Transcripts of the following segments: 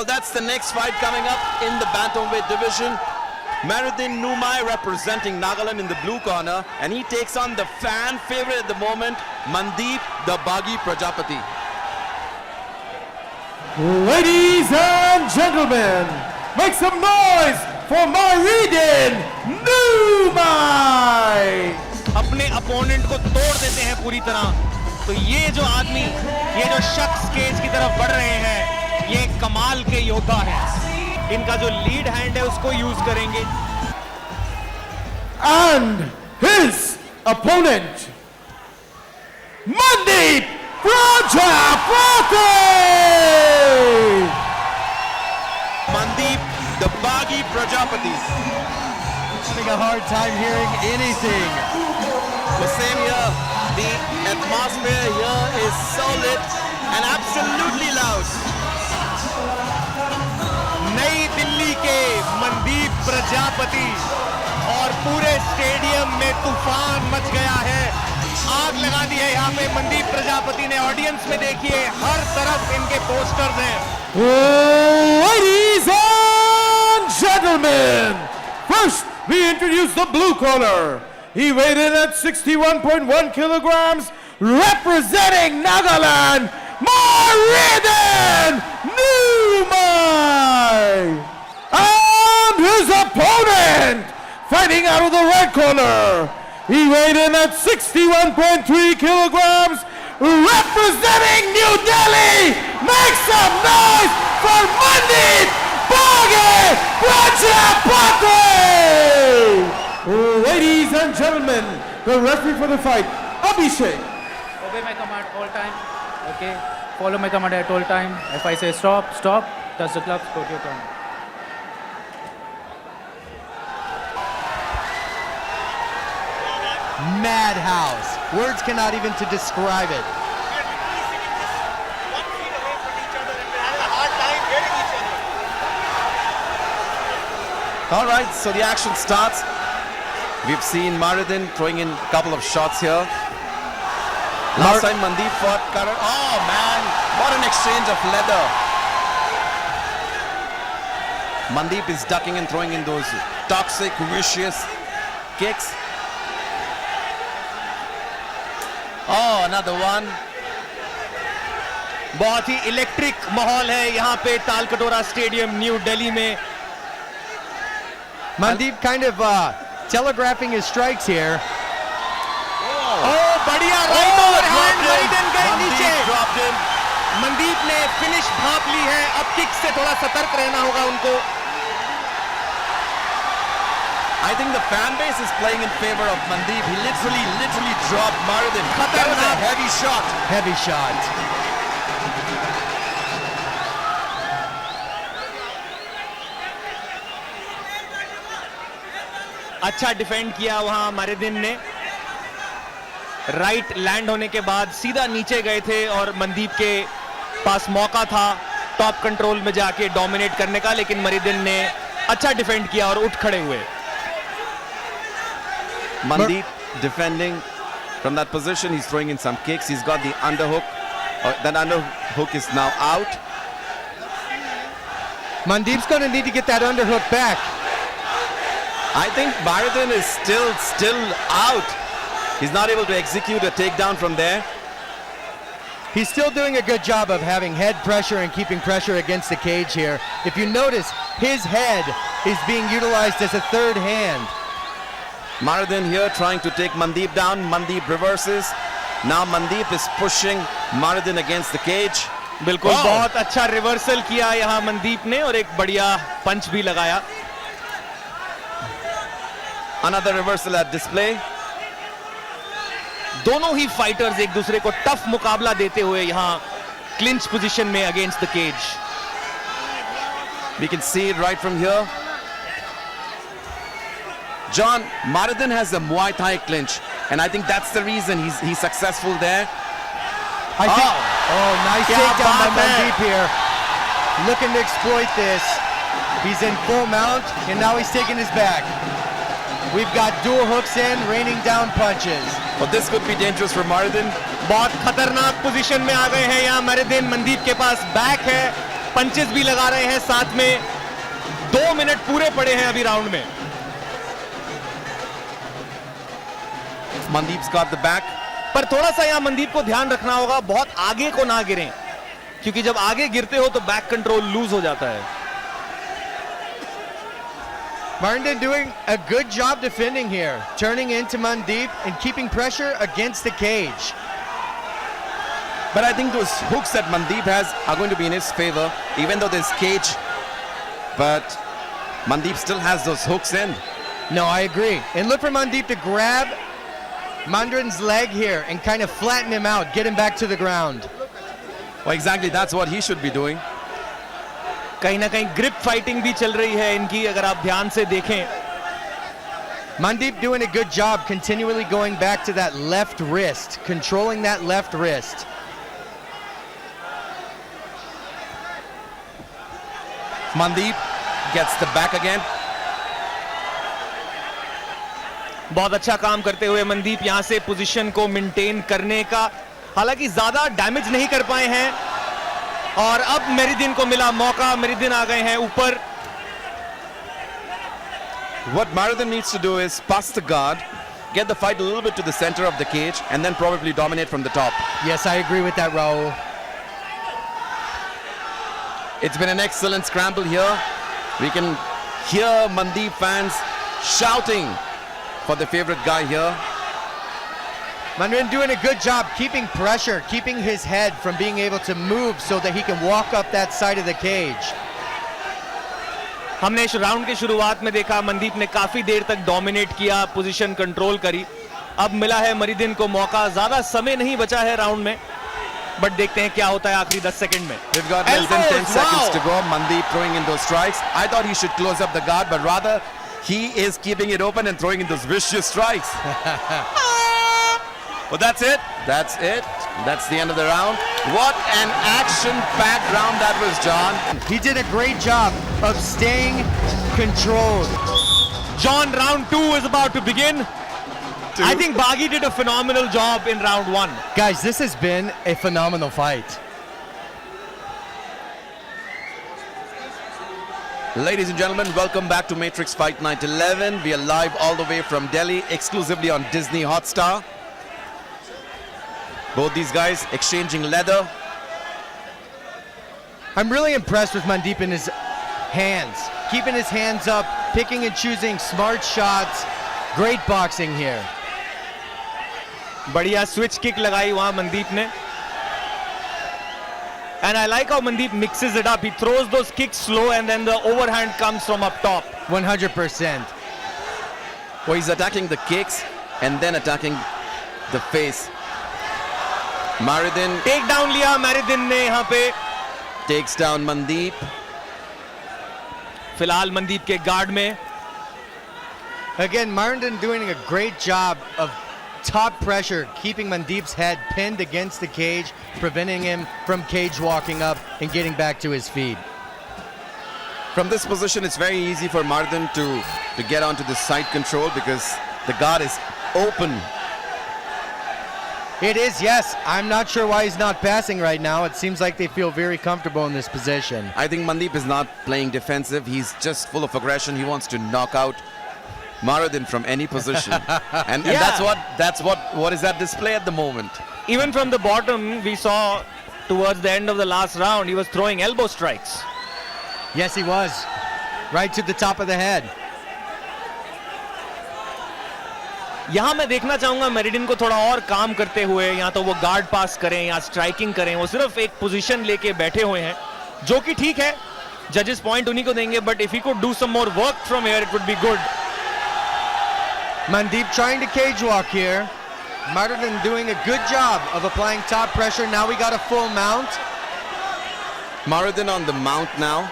Well, that's the next fight coming up in the bantamweight division. Maridin Numai representing Nagaland in the blue corner, and he takes on the fan favorite at the moment, Mandeep the Bagi Prajapati. Ladies and gentlemen, make some noise for Maridin Numai! अपने opponent को तोड़ देते हैं पूरी तरह। तो ये जो आदमी, ये जो शख्स केज की तरफ बढ़ रहे हैं, ये कमाल के योद्धा हैं। इनका जो लीड हैंड है उसको यूज करेंगे। And his opponent, Mandeep Prajapati! Mandeep the Bagi Prajapati. Having a hard time hearing anything. The same here. The atmosphere here is so lit and absolutely loud. नई दिल्ली के मनदीप प्रजापति और पूरे स्टेडियम में तूफान much गया है। आग लगा दी है यहाँ पे मनदीप प्रजापति ने। ऑडियंस में देखिए, हर तरफ इनके पोस्टर्स हैं। Ladies and gentlemen, first we introduce the blue corner. He weighed in at 61.1 kilograms, representing Nagaland, Maridin Numai! And his opponent, fighting out of the red corner, he weighed in at 61.3 kilograms, representing New Delhi! Make some noise for Mandeep Bagi Prajapati! Ladies and gentlemen, the referee for the fight, Abhishek. Obey my command all time. Okay. Follow my command at all time. If I say stop, stop. Touch the gloves. Go to your turn. Madhouse. Words cannot even to describe it. All right, so the action starts. We've seen Maridin throwing in a couple of shots here. Last time Mandeep fought Karan. Oh man, what an exchange of leather. Mandeep is ducking and throwing in those toxic, vicious kicks. Oh, another one. बहुत ही electric माहौल है यहाँ पे Talkatora stadium new Delhi में। Mandeep kind of telegraphing his strikes here. Oh, बढ़िया right overhand, Maridin गए नीचे। Dropped him. Mandeep ने फिनिश भांप ली है। अब किक से थोड़ा सतर्क रहना होगा उनको। I think the fan base is playing in favor of Mandeep. He literally dropped Maridin. That was a heavy shot. Heavy shot. अच्छा डिफेंड किया वहां Maridin ने। राइट लैंड होने के बाद सीधा नीचे गए थे और मनदीप के पास मौका था टॉप कंट्रोल में जाके डोमिनेट करने का, लेकिन Maridin ने अच्छा डिफेंड किया और उठ खड़े हुए। Mandeep defending from that position. He's throwing in some kicks. He's got the underhook. That underhook is now out. Mandeep's going to need to get that underhook back. I think Maridin is still out. He's not able to execute a takedown from there. He's still doing a good job of having head pressure and keeping pressure against the cage here. If you notice, his head is being utilized as a third hand. Maridin here trying to take Mandeep down. Mandeep reverses. Now Mandeep is pushing Maridin against the cage. बिल्कुल बहुत अच्छा reversal किया यहाँ मनदीप ने और एक बढ़िया पंच भी लगाया। Another reversal at display. दोनों ही फाइटर्स एक दूसरे को टफ मुकाबला देते हुए यहाँ क्लिंच पोजीशन में against the cage. We can see it right from here. John, Maridin has a Muay Thai clinch, and I think that's the reason he's successful there. I think, nice takedown by Mandeep here. Looking to exploit this. He's in full mount, and now he's taking his back. We've got dual hooks in, raining down punches. Well, this could be dangerous for Maridin. बहुत खतरनाक position में आ गए हैं यहाँ Maridin। Mandeep के पास back है punches भी लगा रहे हैं साथ में। 2 मिनट पूरे पड़े हैं अभी राउंड में। Mandeep's got the back. पर थोड़ा सा यहाँ मनदीप को ध्यान रखना होगा, बहुत आगे को ना गिरें, क्योंकि जब आगे गिरते हो तो बैक कंट्रोल लूज हो जाता है। Martin doing a good job defending here, turning into Mandeep and keeping pressure against the cage. But I think those hooks that Mandeep has are going to be in his favor, even though there's cage. But Mandeep still has those hooks in. No, I agree. And look for Mandeep to grab Mandrin's leg here and kind of flatten him out, get him back to the ground. Well, exactly, that's what he should be doing. कहीं ना कहीं grip fighting भी चल रही है इनकी, अगर आप ध्यान से देखें। Mandeep doing a good job continually going back to that left wrist, controlling that left wrist. Mandeep gets the back again. बहुत अच्छा काम करते हुए मनदीप यहां से पोजीशन को मेंटेन करने का, हालांकि ज्यादा डैमेज नहीं कर पाए हैं। और अब मेरिदिन को मिला मौका, मेरिदिन आ गए हैं ऊपर। What Maridin needs to do is pass the guard, get the fight a little bit to the center of the cage, and then probably dominate from the top. Yes, I agree with that, Raul. It's been an excellent scramble here. We can hear Mandeep fans shouting for the favorite guy here. Mandrin doing a good job keeping pressure, keeping his head from being able to move so that he can walk up that side of the cage. हमने इस round की शुरुआत में देखा मनदीप ने काफी देर तक dominate किया, पोजीशन कंट्रोल करी। अब मिला है मरिदिन को मौका, ज्यादा समय नहीं बचा है राउंड में, बट देखते हैं क्या होता है आखिरी 10 सेकंड में। We've got less than 10 seconds to go. Mandeep throwing in those strikes. I thought he should close up the guard, but rather he is keeping it open and throwing in those vicious strikes. Well, that's it. That's it. That's the end of the round. What an action-packed round that was, John. He did a great job of staying controlled. John, round 2 is about to begin. I think Baghi did a phenomenal job in round 1. Guys, this has been a phenomenal fight. Ladies and gentlemen, welcome back to Matrix Fight Night 11. We are live all the way from Delhi, exclusively on Disney Hotstar. Both these guys exchanging leather. I'm really impressed with Mandeep in his hands. Keeping his hands up, picking and choosing smart shots. Great boxing here. बढ़िया switch kick लगाई वहां मनदीप ने। And I like how Mandeep mixes it up. He throws those kicks slow and then the overhand comes from up top. 100%. Well, he's attacking the kicks and then attacking the face. Maridin take down लिया Maridin ने यहां पे। takes down Mandeep. फिलहाल मनदीप के guard में। Again, Martin doing a great job of top pressure, keeping Mandeep's head pinned against the cage, preventing him from cage walking up and getting back to his feet. From this position, it's very easy for Maridin to get onto the side control because the guard is open. It is, yes. I'm not sure why he's not passing right now. It seems like they feel very comfortable in this position. I think Mandeep is not playing defensive. He's just full of aggression. He wants to knock out Maridin from any position. and that's what is at display at the moment. Even from the bottom, we saw towards the end of the last round, he was throwing elbow strikes. Yes, he was. Right to the top of the head. यहां मैं देखना चाहूंगा meridian को थोड़ा और काम करते हुए, या तो वो गार्ड पास करें या स्ट्राइकिंग करें। वो सिर्फ एक पोजीशन लेके बैठे हुए हैं, जो कि ठीक है, जजेस पॉइंट उन्हीं को देंगे, but if he could do some more work from here it would be good. Mandeep trying to cage walk here. Martin doing a good job of applying top pressure. Now we got a full mount. Maridin on the mount now.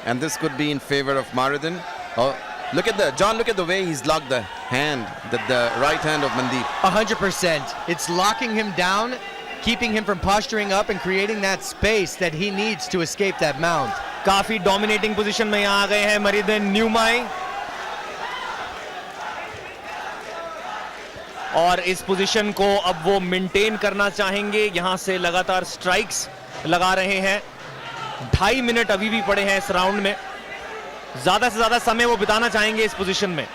And this could be in favor of Maridin. Oh, look at the way he's locked the hand, the right hand of Mandeep. 100%. It's locking him down, keeping him from posturing up and creating that space that he needs to escape that mount. काफी dominating position में यहां आ गए हैं मरिदिन न्यूमाई, और इस position को अब वो मेंटेन करना चाहेंगे। यहां से लगातार स्ट्राइक्स लगा रहे हैं। 2.5 मिनट अभी भी पड़े हैं इस राउंड में, ज्यादा से ज्यादा समय वो बिताना चाहेंगे इस पोजीशन में।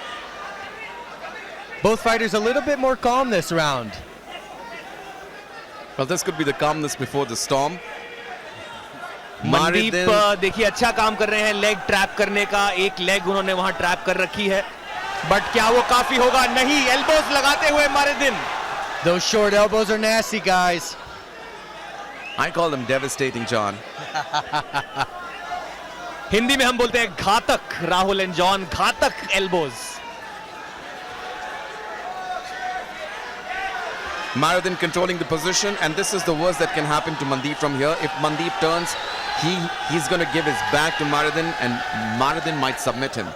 Both fighters a little bit more calm this round. Well, this could be the calmness before the storm. Mandeep Maridin, देखिए अच्छा काम कर रहे हैं लेग ट्रैप करने का, एक लेग उन्होंने वहां ट्रैप कर रखी है, बट क्या वो काफी होगा? नहीं, एल्बोज लगाते हुए मारिदिन। Those short elbows are nasty, guys. I call them devastating, John. Hindi में हम बोलते हैं घातक, राहुल एंड जॉन, घातक elbows. Maridin controlling the position, and this is the worst that can happen to Mandeep from here. If Mandeep turns, he's going to give his back to Maridin, and Maridin might submit him.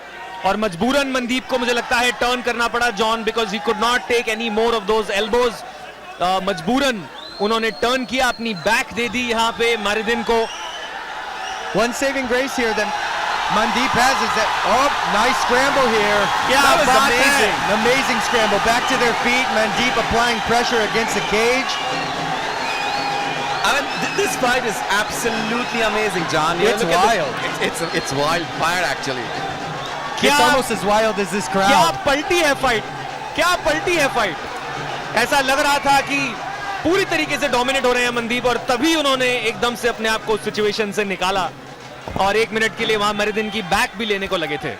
और मजबूरन मनदीप को मुझे लगता है turn करना पड़ा John, because he could not take any more of those elbows. मजबूरन उन्होंने टर्न किया, अपनी बैक दे दी यहाँ पे मारिदिन को। One saving grace here that Mandeep has is that, oh, nice scramble here. Yeah, that was बात amazing. है. Amazing scramble. Back to their feet. Mandeep applying pressure against the cage. I mean, this fight is absolutely amazing, John. It's look at wild. It's wildfire, actually. It's almost as wild as this क्या crowd. पलटी है fight, क्या पलटी है fight. ऐसा लग रहा था कि पूरी तरीके से डोमिनेट हो रहे हैं मनदीप, और तभी उन्होंने एकदम से अपने आप को सिचुएशन से निकाला और 1 मिनट के लिए वहां मारिदिन की बैक भी लेने को लगे थे।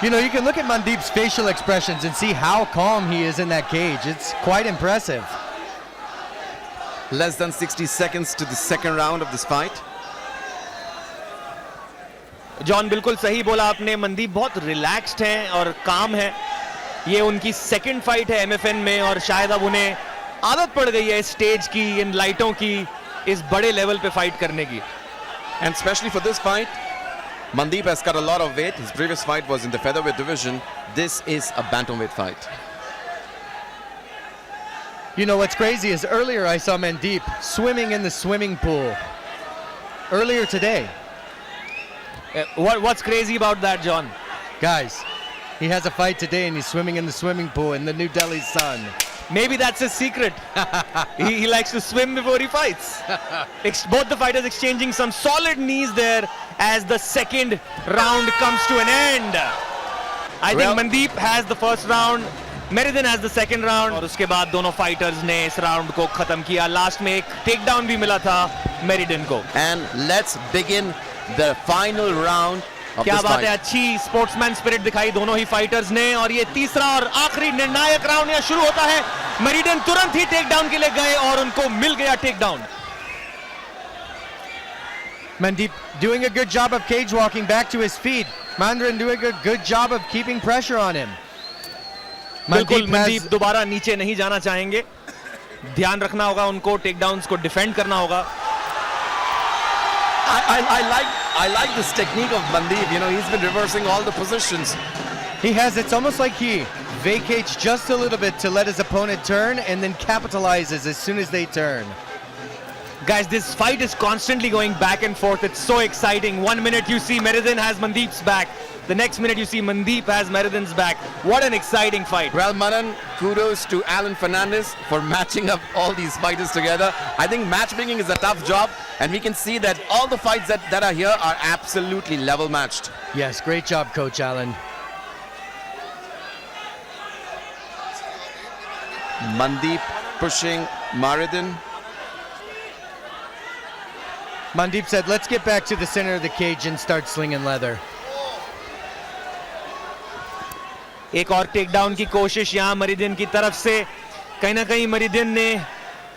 You know, you can look at Mandeep's facial expressions and see how calm he is in that cage. It's quite impressive. Less than 60 seconds to the second round of this fight. John बिल्कुल सही बोला आपने, मनदीप बहुत relaxed हैं और काम है। ये उनकी सेकंड फाइट है एमएफएन में, और शायद अब उन्हें आदत पड़ गई है इस स्टेज की, इन लाइटों की, इस बड़े लेवल पे फाइट करने की। And especially for this fight, Mandeep has cut a lot of weight. His previous fight was in the featherweight division. This is a bantamweight fight. You know what's crazy is earlier I saw Mandeep swimming in the swimming pool. Earlier today. What's crazy about that, John? Guys, he has a fight today and he's swimming in the swimming pool in the New Delhi sun. Maybe that's his secret. he likes to swim before he fights. Both the fighters exchanging some solid knees there as the second round comes to an end. I think Mandeep has the first round, Maridin has the second round, और उसके बाद दोनों fighters ने इस round को खत्म किया। Last में एक टेक डाउन भी मिला था मेरिडिन को। And let's begin the final round of क्या this बात fight. है, अच्छी स्पोर्ट्समैन स्पिरिट दिखाई दोनों ही फाइटर्स ने, और ये तीसरा और आखिरी निर्णायक राउंड यहाँ शुरू होता है। मेरिडिन तुरंत ही टेक डाउन के लिए गए और उनको मिल गया take down. Mandeep doing a good job of cage walking back to his feet. Maridin doing a good job of keeping pressure on him. बिल्कुल, has- मनदीप दोबारा नीचे नहीं जाना चाहेंगे, ध्यान रखना होगा उनको, टेक डाउन्स को डिफेंड करना होगा। I like this technique of Mandeep. You know, he's been reversing all the positions. He has, it's almost like he vacates just a little bit to let his opponent turn and then capitalizes as soon as they turn. Guys, this fight is constantly going back and forth. It's so exciting. 1 minute you see Maridin has Mandeep's back. The next minute you see Mandeep has Maridin's back. What an exciting fight. Well, Manan, kudos to Alan Fernandez for matching up all these fighters together. I think matchmaking is a tough job, and we can see that all the fights that are here are absolutely level matched. Yes, great job, Coach Allen. Mandeep pushing Maridin. Mandeep said, let's get back to the center of the cage and start slinging leather. एक और take down की कोशिश यहाँ मरिदिन की तरफ से। कहीं ना कहीं मरिदिन ने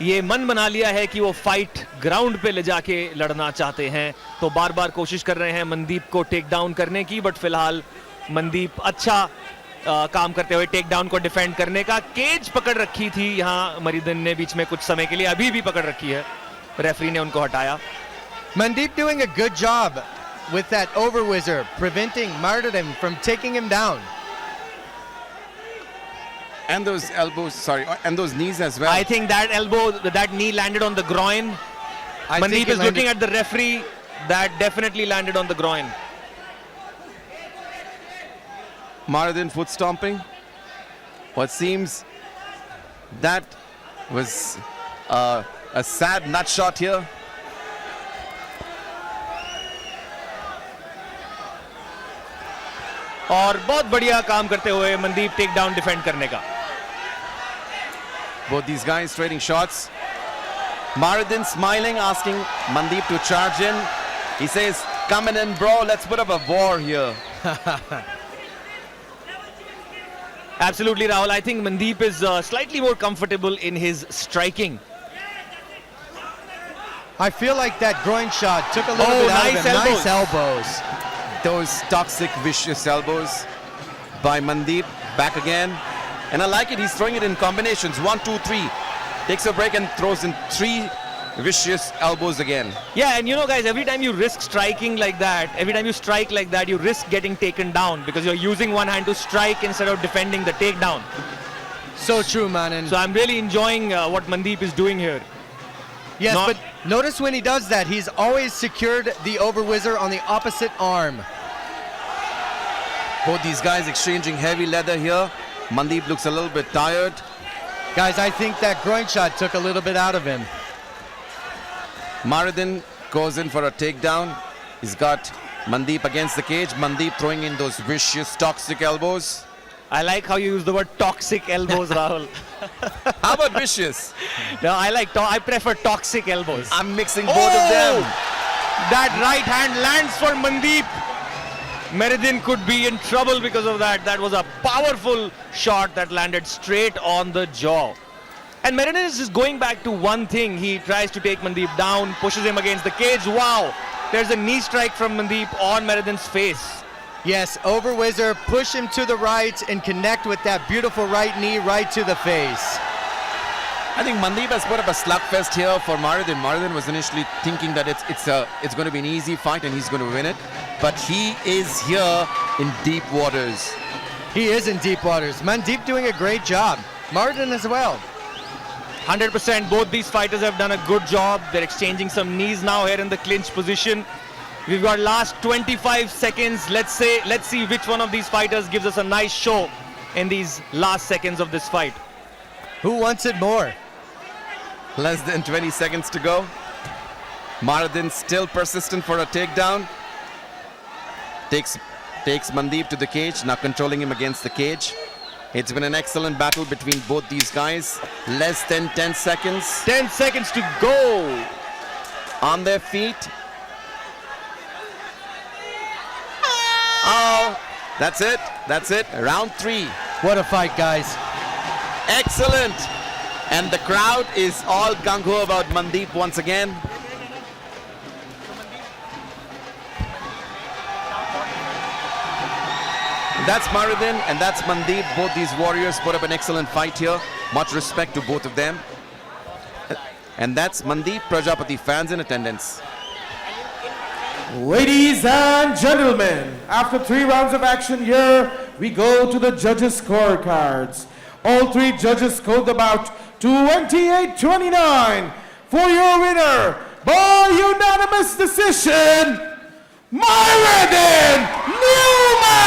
ये मन बना लिया है कि वो फाइट ग्राउंड पे ले जाके लड़ना चाहते हैं, तो बार बार कोशिश कर रहे हैं मनदीप को टेक डाउन करने की, बट फिलहाल मनदीप अच्छा काम करते हुए टेक डाउन को डिफेंड करने का। केज पकड़ रखी थी यहाँ मरिदिन ने बीच में कुछ समय के लिए, अभी भी पकड़ रखी है, रेफरी ने उनको हटाया। Mandeep doing a good job with that over whizzer, preventing Maridin from taking him down. And those elbows, sorry, and those knees as well. I think that elbow, that knee landed on the groin. I Mandeep think it is looking landed- at the referee. That definitely landed on the groin. Maridin foot stomping. What seems that was a sad nut shot here. और बहुत बढ़िया काम करते हुए Mandeep take down defend करने का. Both these guys trading shots. Maridin smiling, asking Mandeep to charge in. He says, "Come in, bro. Let's put up a war here." Absolutely, Rahul. I think Mandeep is slightly more comfortable in his striking. I feel like that groin shot took a little bit out of him. Nice elbows. Those toxic, vicious elbows by Mandeep. Back again. And I like it. He's throwing it in combinations. 1, 2, 3. Takes a break and throws in 3 vicious elbows again. Yeah, and you know, guys, every time you risk striking like that, every time you strike like that, you risk getting taken down because you're using one hand to strike instead of defending the takedown. So true, Manan. So I'm really enjoying what Mandeep is doing here. Yes, Not- but notice when he does that, he's always secured the over-whizzer on the opposite arm. Both these guys exchanging heavy leather here. Mandeep looks a little bit tired. Guys, I think that groin shot took a little bit out of him. Maridin goes in for a takedown. He's got Mandeep against the cage. Mandeep throwing in those vicious, toxic elbows. I like how you use the word toxic elbows, Rahul. How about vicious? No, I prefer toxic elbows. I'm mixing both of them. That right hand lands for Mandeep. Maridin could be in trouble because of that. That was a powerful shot that landed straight on the jaw. And Maridin is just going back to one thing. He tries to take Mandeep down, pushes him against the cage. Wow! There's a knee strike from Mandeep on Maridin's face. Yes, over-whizzer, push him to the right and connect with that beautiful right knee right to the face. I think Mandeep has put up a slugfest here for Maridin. Maridin was initially thinking that it's going to be an easy fight and he's going to win it. But he is here in deep waters. He is in deep waters. Mandeep doing a great job. Maridin as well. 100%. Both these fighters have done a good job. They're exchanging some knees now here in the clinch position. We've got last 25 seconds. Let's see which one of these fighters gives us a nice show in these last seconds of this fight. Who wants it more? Less than 20 seconds to go. Maridin still persistent for a takedown. Takes Mandeep to the cage, now controlling him against the cage. It's been an excellent battle between both these guys. Less than 10 seconds. 10 seconds to go. On their feet. Oh, that's it. That's it. Round 3. What a fight, guys. Excellent. And the crowd is all gung-ho about Mandeep once again. That's Maridin and that's Mandeep. Both these warriors put up an excellent fight here. Much respect to both of them. And that's Mandeep Prajapati, fans in attendance. Ladies and gentlemen, after 3 rounds of action here, we go to the judges' scorecards. All 3 judges scored about 28-29 for your winner by unanimous decision, Maridin Newman!